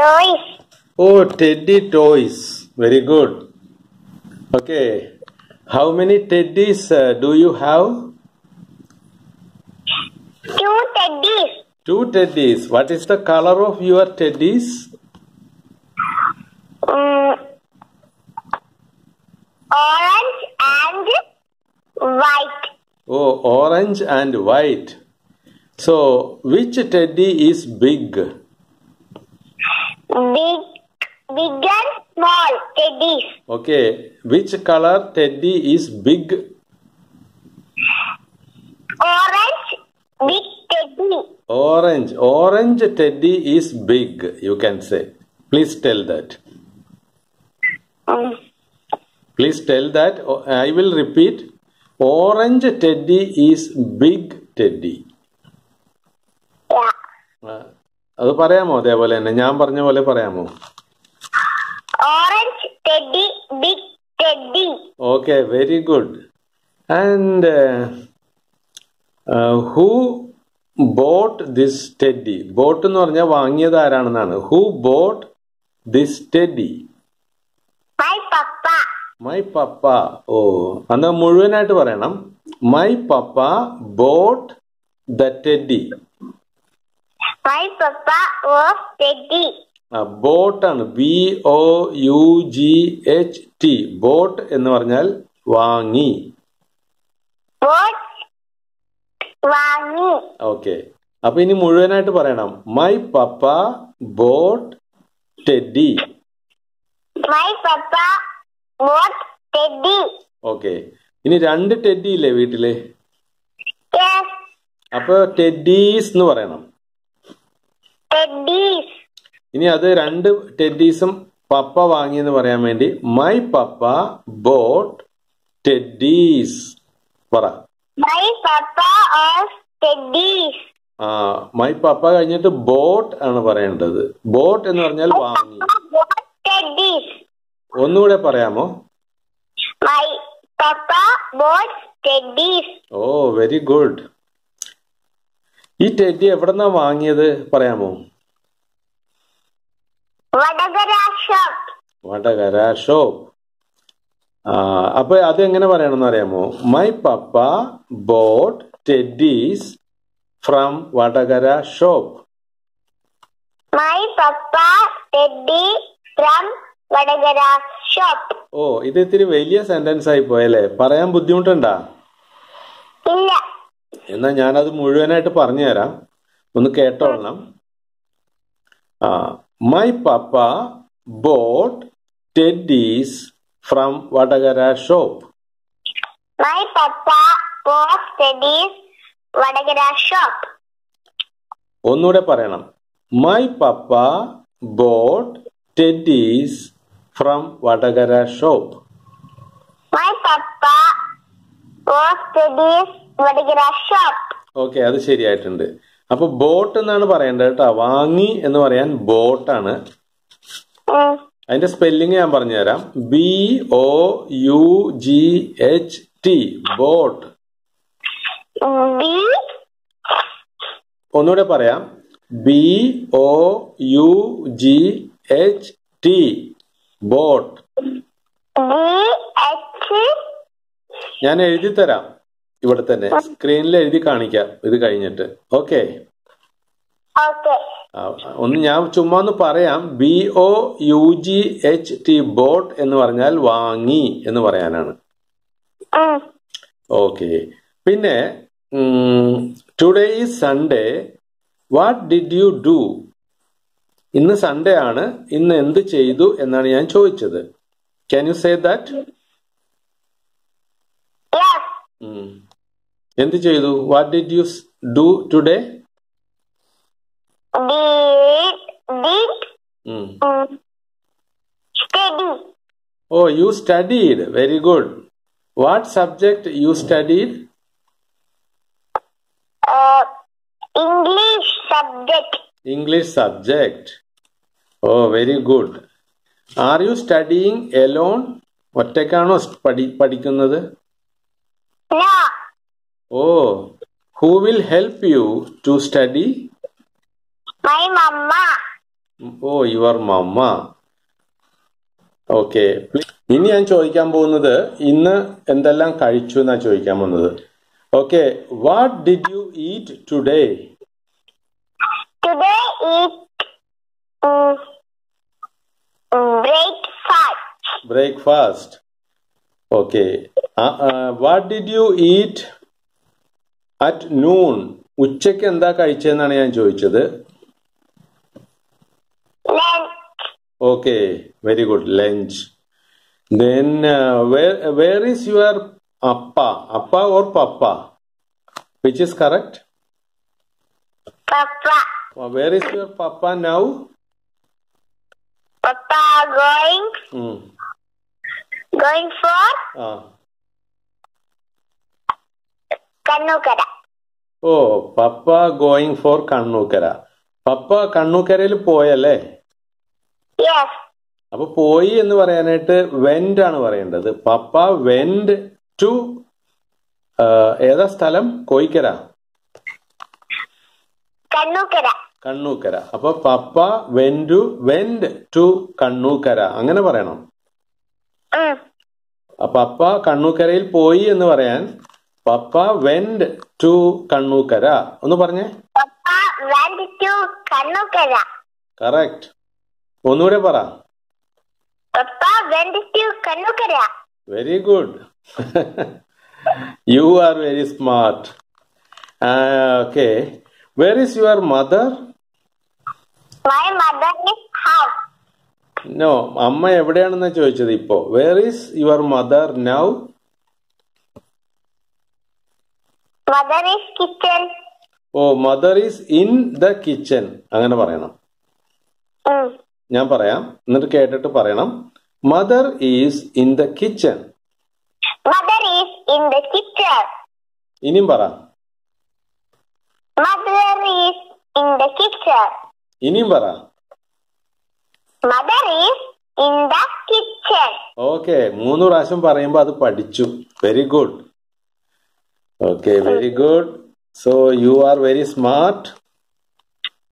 Toys. Oh, teddy toys. Very good. Okay. How many teddies do you have? 2 teddies. 2 teddies. What is the color of your teddies? Orange and white. Oh, orange and white. So, which teddy is big? Big and small teddies. Okay. Which color teddy is big? Orange, big teddy. Orange. Orange teddy is big, you can say. Please tell that. Please tell that. I will repeat. Orange teddy is big teddy. Yeah. അത് പറയാമോ അതേപോലെ തന്നെ ഞാൻ പറഞ്ഞ പോലെ പറയാമോ? Orange teddy, big teddy. Okay, very good. And who bought this teddy? Bought എന്ന് പറഞ്ഞാൽ വാങ്ങിയത് ആരാണെന്നാണ്. Who bought this teddy? My papa. My papa. Oh, അന്ന് മുഴുവനായിട്ട് പറയണം. My papa bought the teddy. My papa was teddy. Boat ആണ്. BOUGHT. Boat എന്ന് പറഞ്ഞാൽ വാങ്ങി. Bought, വാങ്ങി. ഓക്കെ. അപ്പൊ ഇനി മുഴുവനായിട്ട് പറയണം. My papa bought teddy. My papa bought teddy. Okay. ഇനി 2 ടെഡി ഇല്ലേ വീട്ടില്? Yes. അപ്പൊ ടെഡീസ് എന്ന് പറയണം. Teddies. ഇനി അത് 2 ടെഡീസും പപ്പ വാങ്ങിയെന്ന് പറയാൻ വേണ്ടി മൈ പപ്പ ബോട്ട് ടെഡീസ് പറ. My papa was teddies. My പപ്പ കഴിഞ്ഞിട്ട് ബോട്ട് ആണ് പറയേണ്ടത്. ബോട്ട് എന്ന് പറഞ്ഞാൽ വാങ്ങി. Bought teddies. ഒന്നുകൂടെ പറയാമോ? My papa bought teddies. Oh, very good. ഈ ടെഡി എവിടെന്നാ വാങ്ങിയത് പറയാമോ? വടകര shop. വടകര ഷോപ്പ്. അപ്പൊ അത് എങ്ങനെ പറയണമെന്ന് അറിയാമോ? My papa bought teddies from Vadakara shop. My papa teddy from Vadakara shop. ഓ, ഇത് ഇത്തിരി വലിയ സെന്റൻസ് ആയി പോയല്ലേ? പറയാൻ ബുദ്ധിമുട്ടുണ്ടാ? ഇല്ല. എന്നാ ഞാനത് മുഴുവനായിട്ട് പറഞ്ഞു തരാം. ഒന്ന് കേട്ടോളണം. My papa bought teddies from Vadakara shop. My papa bought teddies Vadakara shop. ഒന്നുകൂടെ പറയണം. My papa bought teddies from Vadakara shop. My papa bought teddies Vadakara shop. Okay, അത് ശരിയായിട്ടുണ്ട്. അപ്പൊ ബോട്ട് എന്നാണ് പറയേണ്ടത് കേട്ടോ. വാങ്ങി എന്ന് പറയാൻ ബോട്ടാണ്. അതിന്റെ സ്പെല്ലിംഗ് ഞാൻ പറഞ്ഞുതരാം. BOUGHT. ബോട്ട്. ഒന്നുകൂടെ പറയാം. BOUGHT. ബോട്ട്. ഞാൻ എഴുതി തരാം ഇവിടെ തന്നെ. സ്ക്രീനിൽ എഴുതി കാണിക്കാം ഇത് കഴിഞ്ഞിട്ട്. ഓക്കെ. ഒന്ന് ഞാൻ ചുമ്മാ ഒന്ന് പറയാം. BOUGHT. ബോട്ട് എന്ന് പറഞ്ഞാൽ വാങ്ങി എന്ന് പറയാനാണ്. ഓക്കെ. പിന്നെ today is Sunday. What did you do? ഇന്ന് സൺഡേ ആണ്. ഇന്ന് എന്ത് ചെയ്തു എന്നാണ് ഞാൻ ചോദിച്ചത്. Can you say that? എന്ത് ചെയ്തു? What did you do today? Study. Oh, you studied. Very good. What subject you studied? English subject. English subject. Oh, very good. Are you studying alone? ഒറ്റയ്ക്കാണോ പഠിക്കുന്നത്? No. Oh, who will help you to study? My mama. Oh your mamma. Okay, ഇനി ഞാൻ ചോദിക്കാൻ പോകുന്നത് ഇന്ന് എന്തെല്ലാം കഴിച്ചു എന്നാ ചോദിക്കാൻ പോകുന്നത്. Okay, what did you eat today? Today eat breakfast. Breakfast. Okay, what did you eat at noon? ഉച്ചയ്ക്ക് എന്താ കഴിച്ചതെന്നാണ് ഞാൻ ചോദിച്ചത്. Lunch. Okay, very good, lunch. Then where is your appa or papa? Which is correct? Papa. Where is your papa now? Papa going for Kannukara. ഓ, papa going for Kannukara. പപ്പ കണ്ണൂക്കരയിൽ പോയല്ലേ? Yes. അപ്പൊ പോയി എന്ന് പറയാനായിട്ട് വെന്റ് ആണ് പറയേണ്ടത്. പപ്പ വെന്റ് ടു ഏതാ സ്ഥലം? കോയിക്കര, Kannukara. കണ്ണൂക്കര. അപ്പൊ പപ്പ വെന്റ് ടു കണ്ണൂക്കര അങ്ങനെ പറയണം. പപ്പ കണ്ണൂക്കരയിൽ പോയി എന്ന് പറയാൻ പപ്പ വെന്റ് ടു കണ്ണൂക്കര ഒന്ന് പറഞ്ഞേ. Papa went to Kannukara. Correct. ഒന്നുകൂടെ പറ. Papa went to Kannukara. Very good. You are very smart. Okay, where is your mother? My mother is house. No, അമ്മ എവിടെയാണെന്നാ ചോദിച്ചത് ഇപ്പോ. Where is your mother now? Mother is kitchen. Oh, mother is in the kitchen അങ്ങനെ പറയണം. ഞാൻ പറയാം, എന്നിട്ട് കേട്ടിട്ട് പറയണം. Mother is in the kitchen. Mother is in the kitchen. ഇനിയും പറ. Mother is in the kitchen. ഇനിയും പറ. Mother is in the kitchen. Okay, 3 പ്രാവശ്യം പറയുമ്പോ അത് പഠിച്ചു. Very good. Okay, very good. So you are very smart.